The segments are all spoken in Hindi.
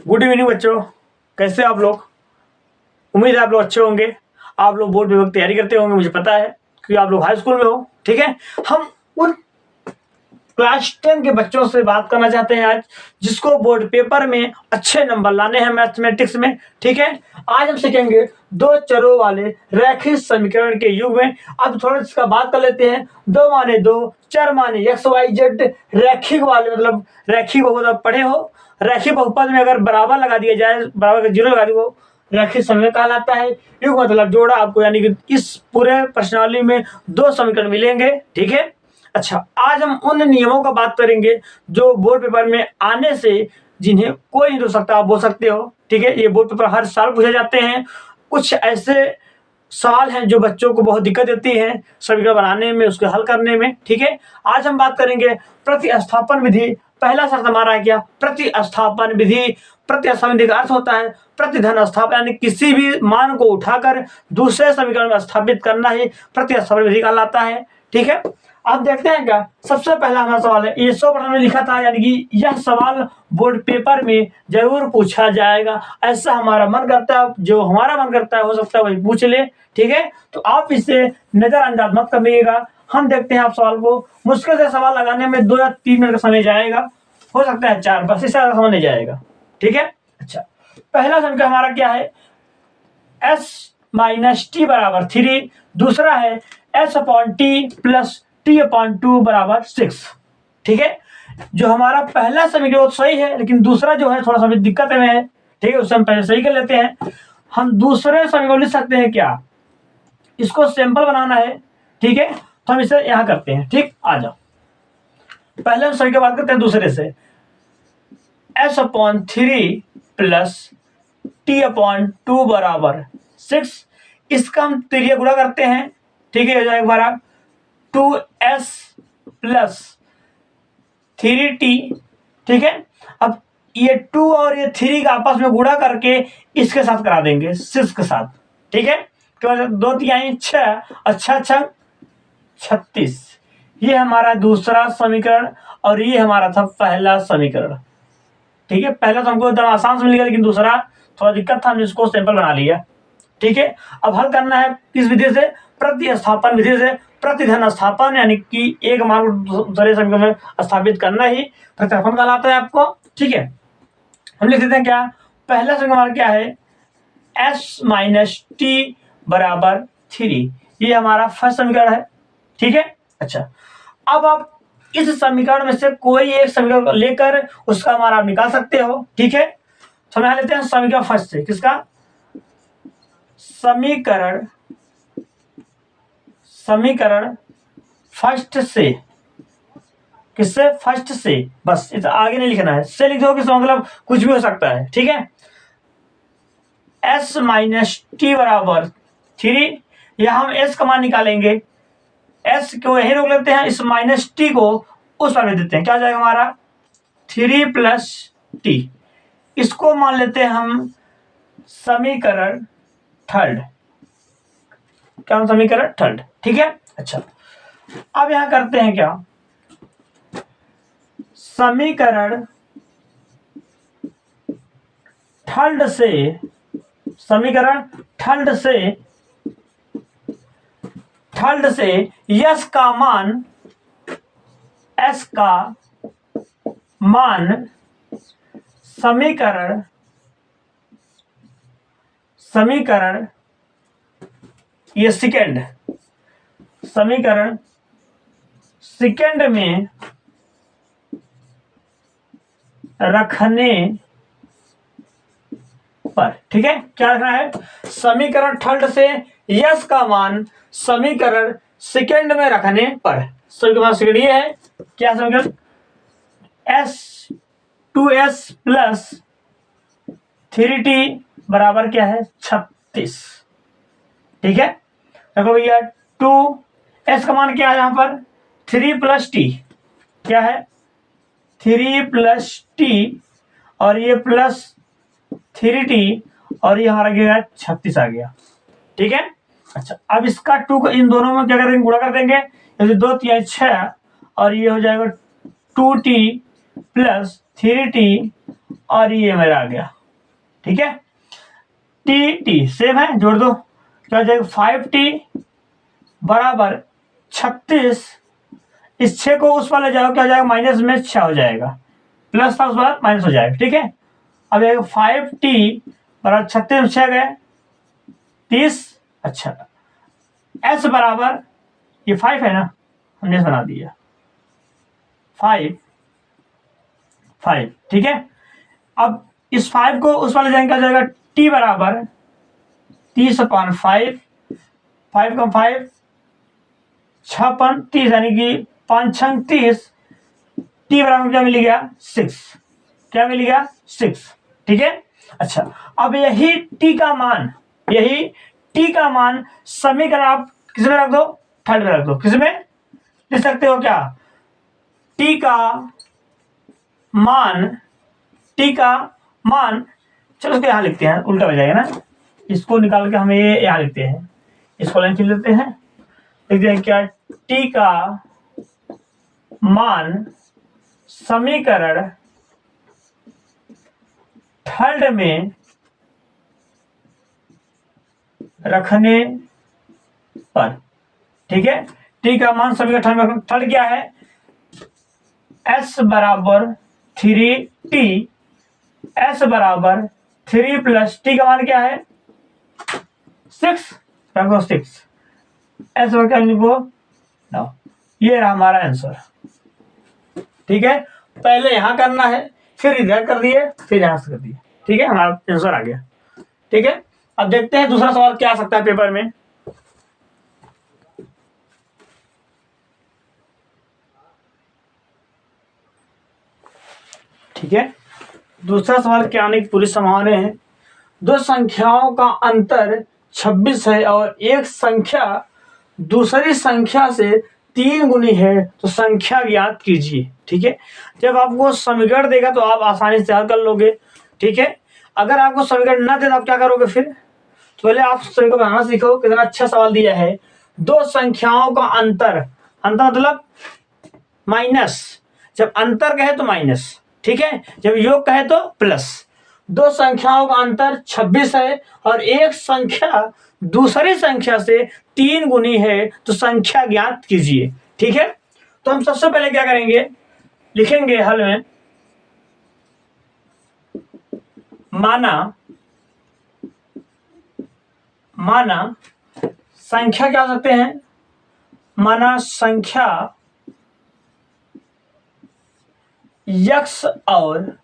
गुड इवनिंग बच्चों, कैसे आप लोग। उम्मीद है आप लोग अच्छे होंगे। आप लोग बोर्ड पेपर की तैयारी करते होंगे, मुझे पता है कि आप लोग हाई स्कूल में हो। ठीक है, हम उन क्लास 10 के बच्चों से बात करना चाहते हैं आज, जिसको बोर्ड पेपर में अच्छे नंबर लाने हैं मैथमेटिक्स में। ठीक है, आज हम सीखेंगे दो चरों वाले रैखिक समीकरण के युग में। अब थोड़ा इसका बात कर लेते हैं। दो माने दो, चर माने एक्स वाई जेड, रैखिक वाले मतलब रैखिक बहुपद पढ़े हो। रैखिक बहुपद में अगर बराबर लगा दिया जाए, बराबर का जीरो लगा दी, वो रैखिक समीकरण कहलाता है। युग मतलब जोड़ा आपको, यानी कि इस पूरे प्रश्नावली में दो समीकरण मिलेंगे। ठीक है, अच्छा, आज हम उन नियमों का बात करेंगे जो बोर्ड पेपर में आने से जिन्हें कोई नहीं रोक सकता, आप बोल सकते हो। ठीक है, ये बोर्ड पेपर हर साल पूछे जाते हैं। कुछ ऐसे सवाल हैं जो बच्चों को बहुत दिक्कत देती है समीकरण बनाने में, उसको हल करने में। ठीक है, आज हम बात करेंगे प्रतिस्थापन विधि। पहला शर्त हमारा है क्या? प्रतिस्थापन विधि। प्रतिस्थापन विधि का अर्थ होता है प्रतिधन स्थापन, यानी किसी भी मान को उठाकर दूसरे समीकरण में स्थापित करना ही प्रतिस्थापन विधि कहलाता है। ठीक है, आप देखते हैं क्या, सबसे पहला हमारा सवाल है, ये 100% में लिखा था, यानी कि यह सवाल बोर्ड पेपर में जरूर पूछा जाएगा। ऐसा हमारा मन करता है, जो हमारा मन करता है हो सकता है वही पूछ ले। ठीक है, तो आप इसे नजरअंदाज मत करिएगा। हम देखते हैं आप सवाल को। मुश्किल से सवाल लगाने में 2 या 3 मिनट का समय जाएगा, हो सकता है 4, बस इससे ज्यादा समय नहीं जाएगा। ठीक है, अच्छा, पहला समीकरण हमारा क्या है? s माइनस टी बराबर 3। दूसरा है s upon T plus T upon 2 बराबर 6। ठीक है, जो हमारा पहला समीकरण वो सही है, लेकिन दूसरा जो है थोड़ा सा दिक्कत में है। ठीक है, उससे हम पहले सही कर लेते हैं। हम दूसरे समीकरण लिख सकते हैं क्या? इसको सिंपल बनाना है। ठीक है, तो हम इसे यहां करते हैं। ठीक, आ जाओ, पहले हम सही की बात करते हैं दूसरे से। s upon 3 plus T upon 2 बराबर 6। इसका हम त्रिज्या गुणा करते हैं। ठीक है, हो जाएगा हमारा 2s प्लस 3t। ठीक है, अब ये 2 और ये 3 का आपस में गुणा करके इसके साथ करा देंगे 6 के साथ। ठीक है, क्या 2 3 6, अच्छा 36। ये हमारा दूसरा समीकरण और ये हमारा था पहला समीकरण। ठीक है, पहला तो हमको एकदम आसान से मिल गया, लेकिन दूसरा थोड़ा दिक्कत था, हमने इसको सिंपल बना लिया। ठीक है, अब हल करना है किस विधि से? प्रतिस्थापन विधि से। प्रतिधन स्थापन, यानी कि एक मान को दूसरे समीकरण में स्थापित करना ही प्रतिस्थापन कहलाता है आपको। ठीक है, हम लिख देते हैं क्या? पहला समीकरण क्या है? s माइनस टी बराबर 3। ये हमारा फर्स्ट समीकरण है। ठीक है, अच्छा, अब आप इस समीकरण में से कोई एक समीकरण लेकर उसका मान आप निकाल सकते हो। ठीक है, तो हम यहां लेते हैं समीकरण फर्स्ट से। किसका? समीकरण फर्स्ट से। किससे? फर्स्ट से। बस इतना आगे नहीं लिखना है, से लिख दो, किसका मतलब कुछ भी हो सकता है। ठीक है, s माइनस टी बराबर 3। यहां हम s का मान निकालेंगे। s को यही रोक लेते हैं, इस माइनस टी को उस पर देते हैं। क्या हो जाएगा हमारा? 3 प्लस टी। इसको मान लेते हैं हम समीकरण थर्ड। क्या? समीकरण थर्ड। ठीक है, अच्छा, अब यहां करते हैं क्या? समीकरण थर्ड से, समीकरण थर्ड से यस का मान, s का मान समीकरण ये सेकेंड, समीकरण सेकेंड में रखने पर। ठीक है, क्या रखना है? समीकरण थर्ड से यस का मान समीकरण सेकेंड में रखने पर। समीकरण सेकेंड ये है क्या? समीकरण s 2s प्लस 3t बराबर क्या है? 36। ठीक है, देखो भैया, 2s का मान क्या है यहां पर? 3 प्लस टी। क्या है? 3 प्लस टी, और ये प्लस 3t, और ये हमारा क्या? 36 आ गया। ठीक है, अच्छा, अब इसका 2 को इन दोनों में क्या करेंगे? गुणा कर देंगे। जैसे 2 3 6, और ये हो जाएगा 2t प्लस 3t और ये मेरा आ गया, ठीक है। टी सेम है, जोड़ दो, क्या हो जाएगा 5t बराबर 36, इस 6 को उस पर ले जाओ, क्या हो जाएगा माइनस में 6 हो जाएगा, प्लस था उस पर माइनस हो जाएगा, ठीक है। अब 5t बराबर 36 6 गए 30, अच्छा s बराबर ये 5 है ना, हमने बना दिया 5, ठीक है। अब इस 5 को उस वाले जाएंगे, क्या जाएगा t बराबर 30/5, 5 का 5 6/30 यानी कि 5×6 30, t बराबर क्या मिल गया 6, क्या मिल गया 6, ठीक है। अच्छा अब यही t का मान समीकरण आप किस में रख दो, थर्ड में रख दो, किस में लिख सकते हो, क्या t का मान, चलो उसको यहां लिखते हैं, उल्टा हो जाएगा ना, इसको निकाल के हमें ये यहां लिखते हैं, इसको लाइन खींच लेते हैं, लिखते हैं क्या t का मान समीकरण थर्ड में रखने पर, ठीक है। t का मान समीकरण थर्ड में, थर्ड क्या है, s बराबर 3t, s बराबर 3 प्लस t का मान क्या है 6, रख दो 6, s क्या लिखो 9, ये रहा हमारा आंसर, ठीक है। पहले यहां करना है, फिर इधर कर दिए, फिर यहां से कर दिए, ठीक है, हमारा आंसर आ गया, ठीक है। अब देखते हैं दूसरा सवाल क्या आ सकता है पेपर में। ठीक है, दूसरा सवाल क्या आने की पूरी संभावना है। दो संख्याओं का अंतर 26 है और एक संख्या दूसरी संख्या से 3 गुनी है, तो संख्या ज्ञात कीजिए, ठीक है। जब आपको समीकरण देगा तो आप आसानी से हल कर लोगे, ठीक है। अगर आपको समीकरण न दे तो आप क्या करोगे, फिर तो पहले आप समीकरण बनाना सीखो। कितना अच्छा सवाल दिया है, दो संख्याओं का अंतर मतलब माइनस, जब अंतर कहे तो माइनस, ठीक है, जब योग कहे तो प्लस। दो संख्याओं का अंतर 26 है और एक संख्या दूसरी संख्या से 3 गुनी है, तो संख्या ज्ञात कीजिए, ठीक है। तो हम सबसे पहले क्या करेंगे, लिखेंगे हल में, माना संख्या क्या हो सकते हैं, माना संख्या x और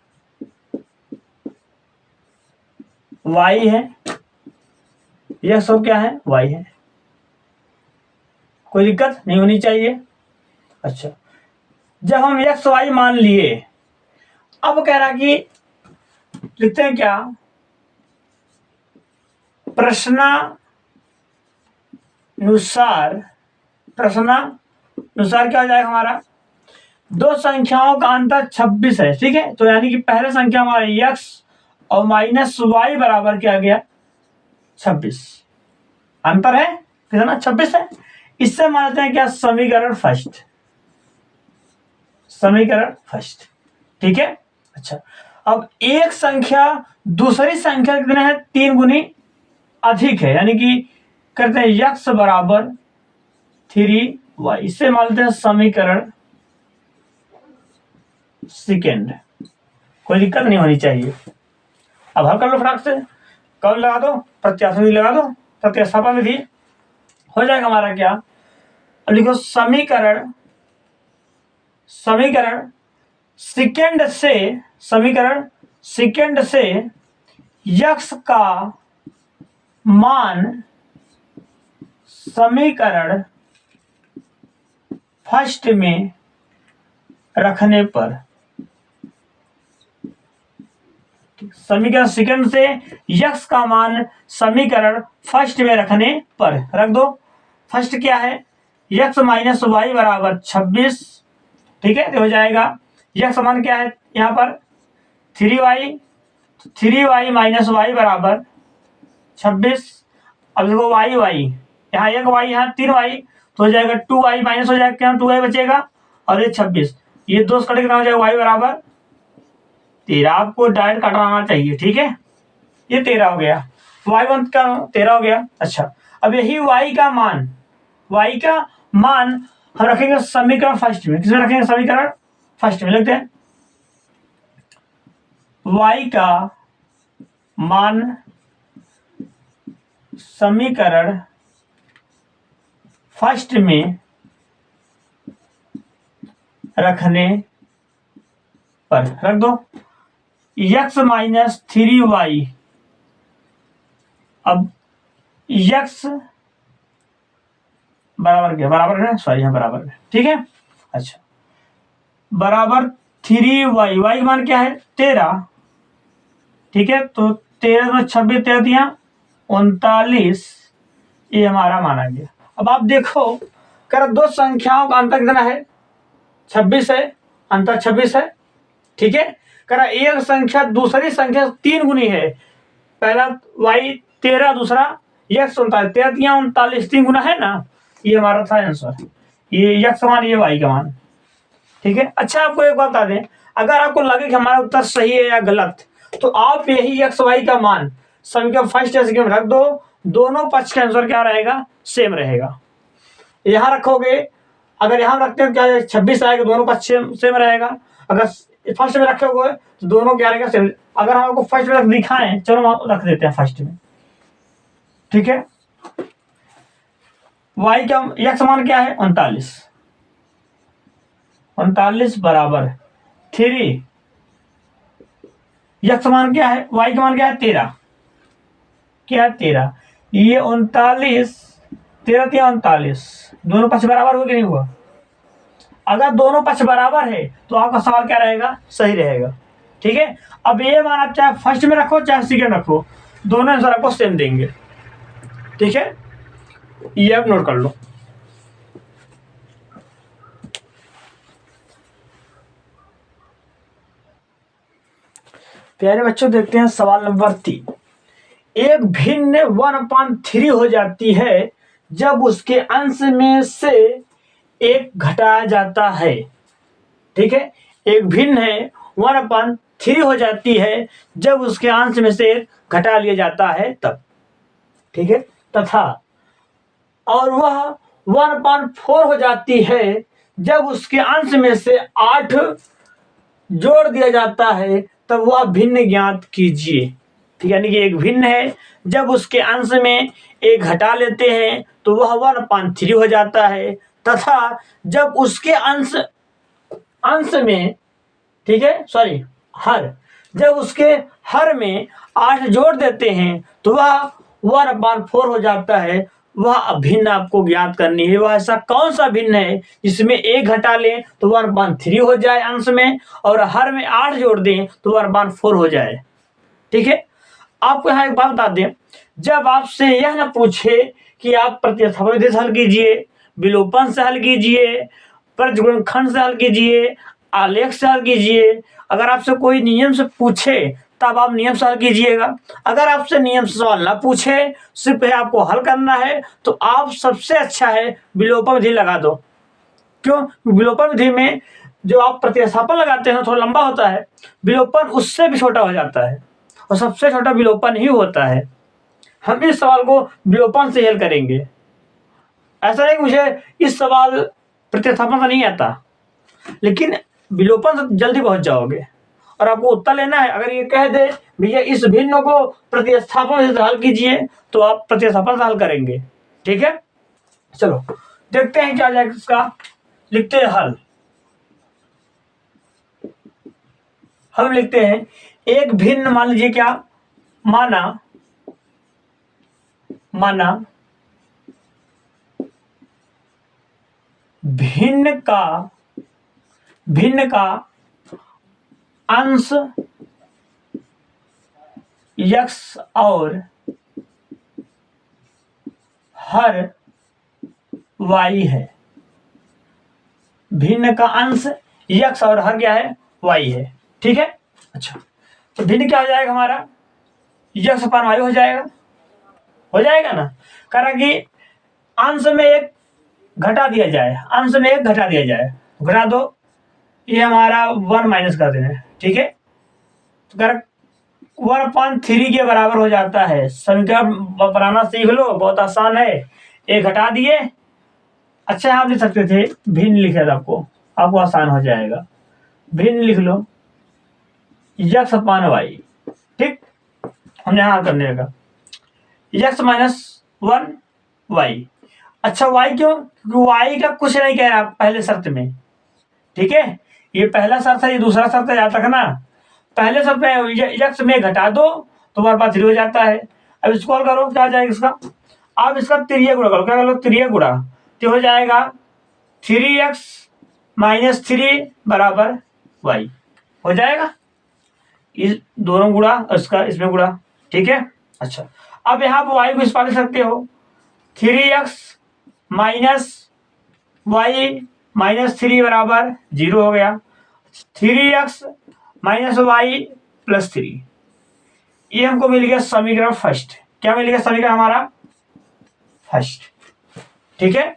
y है, x और क्या है y है, कोई दिक्कत नहीं होनी चाहिए। अच्छा जब हम x y मान लिए, अब कह रहा कि लिखते हैं क्या, प्रश्नानुसार क्या हो जाएगा हमारा, दो संख्याओं का अंतर 26 है, ठीक है। तो यानी कि पहले संख्या हमारी x और माइनस y बराबर क्या गया 26, अंतर है कितना 26 है। इससे मानते हैं क्या, समीकरण फर्स्ट, ठीक है। अच्छा अब एक संख्या दूसरी संख्या कितने है 3 गुनी अधिक है, यानी कि करते हैं x बराबर 3y, इससे मानते हैं समीकरण सेकेंड, कोई दिक्कत नहीं होनी चाहिए। अब हल कर लो फटाक से, कौन लगा दो, प्रत्याशा विधि लगा दो, प्रत्यास्थापन विधि हो जाएगा हमारा क्या, अब लिखो समीकरण सेकेंड से x का मान समीकरण फर्स्ट में रखने पर, समीकरण सेकंड से x का मान समीकरण फर्स्ट में रखने पर रख दो। फर्स्ट क्या है, x माइनस वाई बराबर 26, ठीक है, तो हो जाएगा x मान क्या है यहाँ पर 3y माइनस वाई बराबर 26। अब देखो y यहाँ एक y यहाँ 3y, तो हो जाएगा 2y माइनस हो जाएगा, क्या 2y बचेगा और ये 26, ये दो कट कितना हो जाएगा y बराबर 13, आपको डायरेक्ट काटना चाहिए, ठीक है। ये 13 हो गया, y1 का 13 हो गया। अच्छा, अब यही y का मान हम रखेंगे समीकरण फर्स्ट में। किसमें रखेंगे? समीकरण फर्स्ट में लिखते हैं y का मान समीकरण फर्स्ट में रखने पर रख दो x माइनस 3y। अब x बराबर है, सॉरी यहाँ बराबर है, ठीक है। अच्छा, बराबर 3y, y का मान क्या है? 13, ठीक है। तो 13 में 26, 13 दिया 39, ये हमारा मान आ गया। अब आप देखो, कर दो संख्याओं का अंतर कितना है? 26 है, अंतर 26 है, ठीक है। करा एक संख्या दूसरी संख्या 3 गुनी है, पहला y 13, दूसरा x 39, 13 39, 3 गुना है ना, ये हमारा था आंसर। ये x का मान, ये y का मान, ठीक है। अच्छा, आपको एक बात बता दें, अगर आपको लगे कि हमारा उत्तर सही है या गलत, तो आप यही x y का मान समीकरण फर्स्ट या सेकंड में रख दो, दोनों पक्ष का आंसर क्या रहेगा? सेम रहेगा। यहां रखोगे, अगर यहां रखते हैं क्या 26 आएगा, दोनों पक्ष सेम रहेगा। अगर फर्स्ट में रखे हुए तो दोनों क्या रहेगा? सेम। अगर हम आपको फर्स्ट में दिखाएं, चलो हम रख देते हैं फर्स्ट में, ठीक है। y का x मान क्या है? 39, 39 बराबर 3, x मान क्या है? y का मान क्या है? 13, क्या है? 13। ये 39, 13 39, दोनों पक्ष बराबर हो कि नहीं हुआ? अगर दोनों पक्ष बराबर है तो आपका सवाल क्या रहेगा? सही रहेगा, ठीक है। अब ये मान आप चाहे फर्स्ट में रखो चाहे सेकंड रखो, दोनों आंसर आपको सेम देंगे, ठीक है। ये आप नोट कर लो। प्यारे बच्चों, देखते हैं सवाल नंबर 3। एक भिन्न 1/3 हो जाती है जब उसके अंश में से एक घटाया जाता है, ठीक है। एक भिन्न है 1/3 हो जाती है जब उसके अंश में से एक घटा लिया जाता है तब, ठीक है। तथा और वह 1/4 हो जाती है जब उसके अंश में से 8 जोड़ दिया जाता है, तब वह भिन्न ज्ञात कीजिए, ठीक है। यानी कि एक भिन्न है, जब उसके अंश में एक घटा लेते हैं तो वह 1/3 हो जाता है, तथा जब उसके अंश में, ठीक है, सॉरी हर, जब उसके हर में 8 जोड़ देते हैं तो वह 1/4 हो जाता है। वह भिन्न आपको ज्ञात करनी है। वह ऐसा कौन सा भिन्न है जिसमें एक घटा लें तो 1/3 हो जाए अंश में, और हर में 8 जोड़ दें तो 1/4 हो जाए, ठीक है। आपको यहाँ एक बात बता दें, जब आपसे यह ना पूछे कि आप प्रतिस्थापन विधि से हल कीजिए, विलोपन से हल कीजिए, प्रजगुणनखंड से हल कीजिए, आलेख से हल कीजिए, अगर आपसे कोई नियम से पूछे तब आप नियम से हल कीजिएगा। अगर आपसे नियम से सवाल ना पूछे, सिर्फ आपको हल करना है, तो आप सबसे अच्छा है विलोपन विधि लगा दो। क्यों? विलोपन विधि में जो आप प्रतिस्थापन लगाते हैं थोड़ा लंबा होता है, विलोपन उससे भी छोटा हो जाता है, और सबसे छोटा विलोपन ही होता है। हम इस सवाल को विलोपन से हल करेंगे। ऐसा नहीं मुझे इस सवाल प्रतिस्थापन का नहीं आता, लेकिन विलोपन से जल्दी पहुंच जाओगे। और आपको उत्तर लेना है, अगर ये कह दे भैया इस भिन्न को प्रतिस्थापन से हल कीजिए, तो आप प्रतिस्थापन से हल करेंगे, ठीक है। चलो देखते हैं क्या जाएगा इसका। लिखते हैं हल। हम लिखते हैं एक भिन्न, मान लीजिए क्या, माना भिन्न का अंश x और हर y है। भिन्न का अंश x और हर क्या है? y है, ठीक है। अच्छा, तो भिन्न क्या हो जाएगा हमारा? x/y हो जाएगा ना। कारण कि अंश में एक घटा दिया जाए, घटा दो, ये हमारा 1 माइनस कर देना, ठीक है। तो करेक्ट 1/3 के बराबर हो जाता है। समीकरण बनाना सीख लो, बहुत आसान है। एक हटा दिए, अच्छा आप लिख सकते थे भिन्न लिखे थे, आपको आसान हो जाएगा। भिन्न लिख लो यक्स अपान वाई, ठीक, हमने यहाँ करने लगा यक्स -1 वाई। अच्छा वाई क्यों? क्योंकि वाई का कुछ नहीं कह रहा पहले शर्त में, ठीक है। ये पहला शर्त है, ये दूसरा शर्त है, याद रखना। पहले शर्त में यक्स में घटा दो तो हमारे पास 3 हो जाता है। अब इसको हल करो, क्या आ जाएगा इसका? आप इसका तिरिया गुणा करो, क्या करो? तिरिया गुणा, तो हो जाएगा 3x - 3 बराबर वाई हो जाएगा। इस दोनों गुणा, इसका इसमें गुणा, ठीक है। अच्छा अब यहाँ पर वाई को इस पार लिख सकते हो, 3x - वाई -3 बराबर 0 हो गया। 3x - वाई + 3, ये हमको मिल गया समीकरण फर्स्ट। क्या मिल गया समीकरण हमारा? फर्स्ट, ठीक है।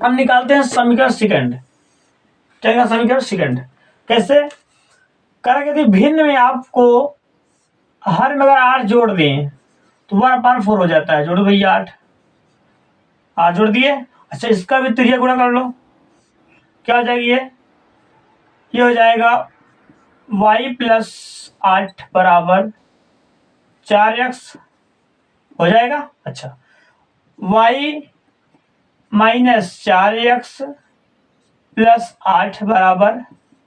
हम निकालते हैं समीकरण सेकंड। क्या समीकरण सेकंड कैसे करेंगे? यदि भिन्न में आपको हर में अगर 8 जोड़ दें तो 1/4 हो जाता है। जोड़ो भैया 8 जोड़ दिए। अच्छा इसका भी तिरिया गुणा कर लो, क्या हो जाएगी? ये हो जाएगा y + 8 बराबर 4x हो जाएगा। अच्छा y -4x + 8 बराबर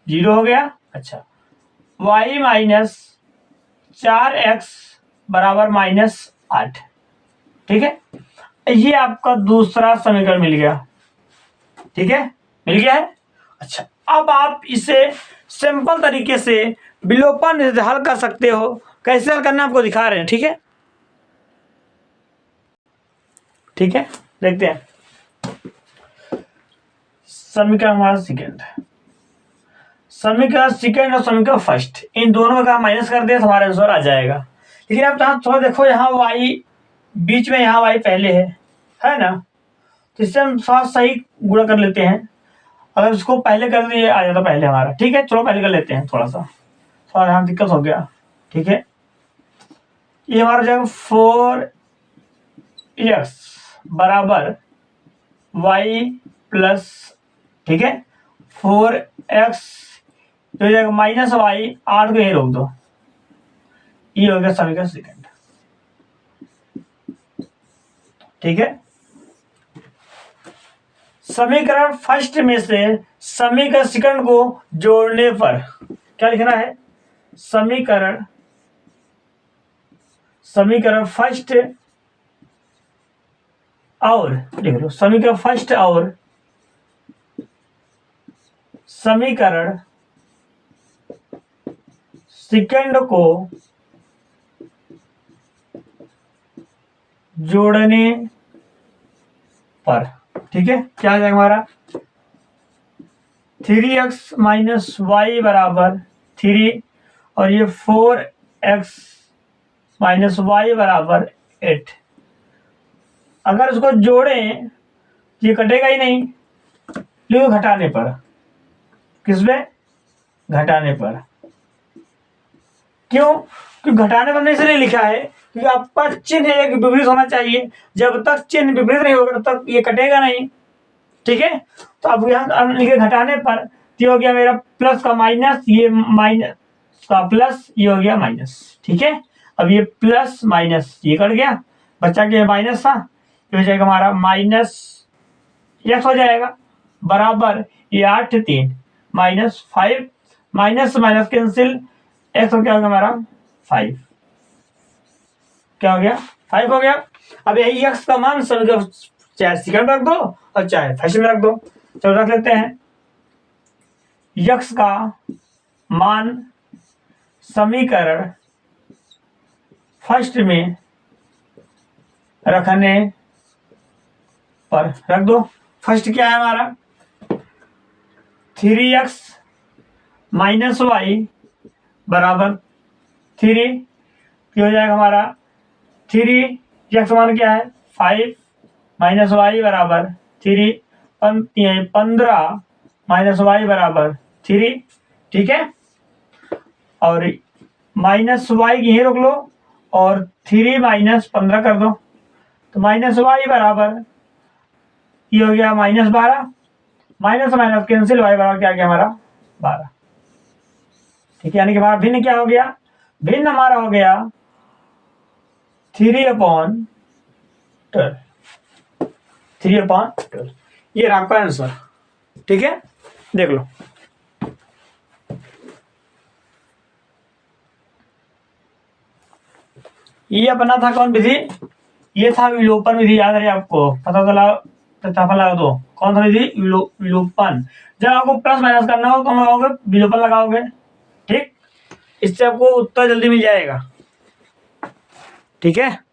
0 हो गया। अच्छा y - 4x बराबर -8, ठीक है। ये आपका दूसरा समीकरण मिल गया, ठीक है, मिल गया है। अच्छा अब आप इसे सिंपल तरीके से विलोपन हल कर सकते हो। कैसे हल करना आपको दिखा रहे हैं, ठीक है, ठीक है। देखते हैं समीकरण हमारा सेकंड, समीकरण सेकंड और समीकरण फर्स्ट, इन दोनों का माइनस कर दे तो हमारा आंसर आ जाएगा। लेकिन आप यहाँ थोड़ा देखो, यहाँ y बीच में, यहाँ y पहले है ना, तो इससे हम थोड़ा सही गुणा कर लेते हैं। अगर इसको पहले कर दिए आ जाता पहले हमारा, ठीक है। चलो पहले कर लेते हैं, थोड़ा यहाँ दिक्कत हो गया, ठीक है। ये हमारा हो जाएगा 4x बराबर y प्लस, ठीक है, 4x तो हो जाएगा -y, 8 को यहीं रोक दो। ये हो गया समीकरण सेकंड, ठीक है। समीकरण फर्स्ट में से समीकरण सेकंड को जोड़ने पर क्या लिखना है? समीकरण फर्स्ट और लिख लो, समीकरण फर्स्ट और समीकरण सेकंड को जोड़ने पर, ठीक है, क्या आ जाएगा हमारा? 3x - y बराबर 3 और ये 4x - y बराबर 8। अगर इसको जोड़ें तो ये कटेगा ही नहीं, क्यों? घटाने पर। किसमें? घटाने पर। क्यों? क्योंकि घटाने पर नहीं इसलिए लिखा है क्योंकि आपका चिन्ह एक विपरीत होना चाहिए। जब तक चिन्ह विपरीत नहीं होगा तब तक ये कटेगा नहीं, ठीक है। तो अब यहाँ लिखे घटाने पर, ये हो गया मेरा प्लस का माइनस, ये माइनस का प्लस, ये हो गया माइनस, ठीक है। अब ये प्लस माइनस ये कट गया, बच्चा के माइनस था, ये हो जाएगा हमारा -x हो जाएगा बराबर ये 8 3 -5, माइनस माइनस कैंसिल, x हो क्या होगा हमारा 5, क्या हो गया 5 हो गया। अब यही x का मान समीकरण चाहे सेकंड रख दो और चाहे फर्स्ट में रख दो। चलो रख लेते हैं, x का मान समीकरण फर्स्ट में रखने पर रख दो। फर्स्ट क्या है हमारा? 3x - y बराबर 3, हो जाएगा हमारा 3x मान क्या है 5 -y बराबर 3, 15 - y बराबर 3, ठीक है। और माइनस वाई यहीं रोक लो और 3 माइनस 15 कर दो, तो माइनस वाई बराबर ये हो गया -12, माइनस माइनस कैंसिल, वाई बराबर क्या आ गया हमारा 12। ठीक है, यानी कि हमारा भिन्न क्या हो गया, भिन्न हमारा हो गया 3/12, 3/12, ये रहा आपका आंसर। ठीक है, देख लो। ये अपना था कौन विधि, ये था विलोपन विधि, याद रहे आपको, पता चला प्रतिस्थापन लगा दो, कौन सा विधि, विलोपन। जब आपको प्लस माइनस करना हो कौन लगाओगे, विलोपन लगाओगे। ठीक, इससे आपको उत्तर जल्दी मिल जाएगा। ठीक है।